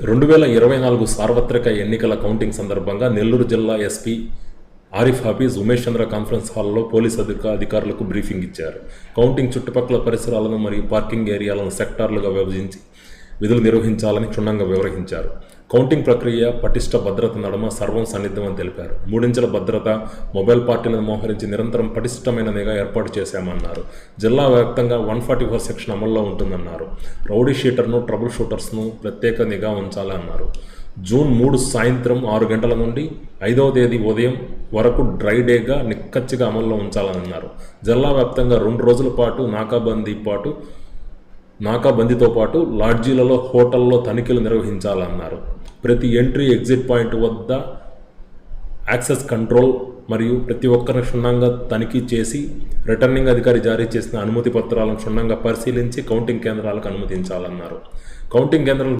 2024 సార్వత్రిక ఎన్నికల కౌంటింగ్ సందర్భంగా నెల్లూరు జిల్లా ఎస్పీ ఆరిఫ్ హఫీజ్ ఉమేష్ చంద్ర కాన్ఫరెన్స్ హాల్లో పోలీసు అధికారులకు బ్రీఫింగ్ ఇచ్చారు. కౌంటింగ్ చుట్టుపక్కల పరిసరాలను మరియు పార్కింగ్ ఏరియాలను సెక్టార్లుగా విభజించి విధులు నిర్వహించాలని క్షుణ్ణంగా వివరించారు. కౌంటింగ్ ప్రక్రియ పటిష్ట భద్రత నడుమ సర్వం సన్నిద్ధమని తెలిపారు. 3 ఇంచుల భద్రత, మొబైల్ పార్టీలను మోహరించి నిరంతరం పటిష్టమైన నిఘా ఏర్పాటు చేశామన్నారు. జిల్లా వ్యాప్తంగా 144 సెక్షన్ అమల్లో ఉంటుందన్నారు. రౌడీ షీటర్ను, ట్రబుల్ షూటర్స్ను ప్రత్యేక నిఘా ఉంచాలన్నారు. జూన్ 3 సాయంత్రం 6 గంటల నుండి 5వ తేదీ ఉదయం వరకు డ్రై డేగా నిక్కచ్చిగా అమల్లో ఉంచాలన్నారు. జిల్లా వ్యాప్తంగా 2 రోజుల పాటు నాకాబందీతో పాటు లాడ్జీలలో, హోటల్లో తనిఖీలు నిర్వహించాలన్నారు. ప్రతి ఎంట్రీ, ఎగ్జిట్ పాయింట్ వద్ద యాక్సెస్ కంట్రోల్ మరియు ప్రతి ఒక్కరిని క్షుణ్ణంగా తనిఖీ చేసి రిటర్నింగ్ అధికారి జారీ చేసిన అనుమతి పత్రాలను క్షుణ్ణంగా పరిశీలించి కౌంటింగ్ కేంద్రాలకు అనుమతించాలన్నారు. కౌంటింగ్ కేంద్రాలు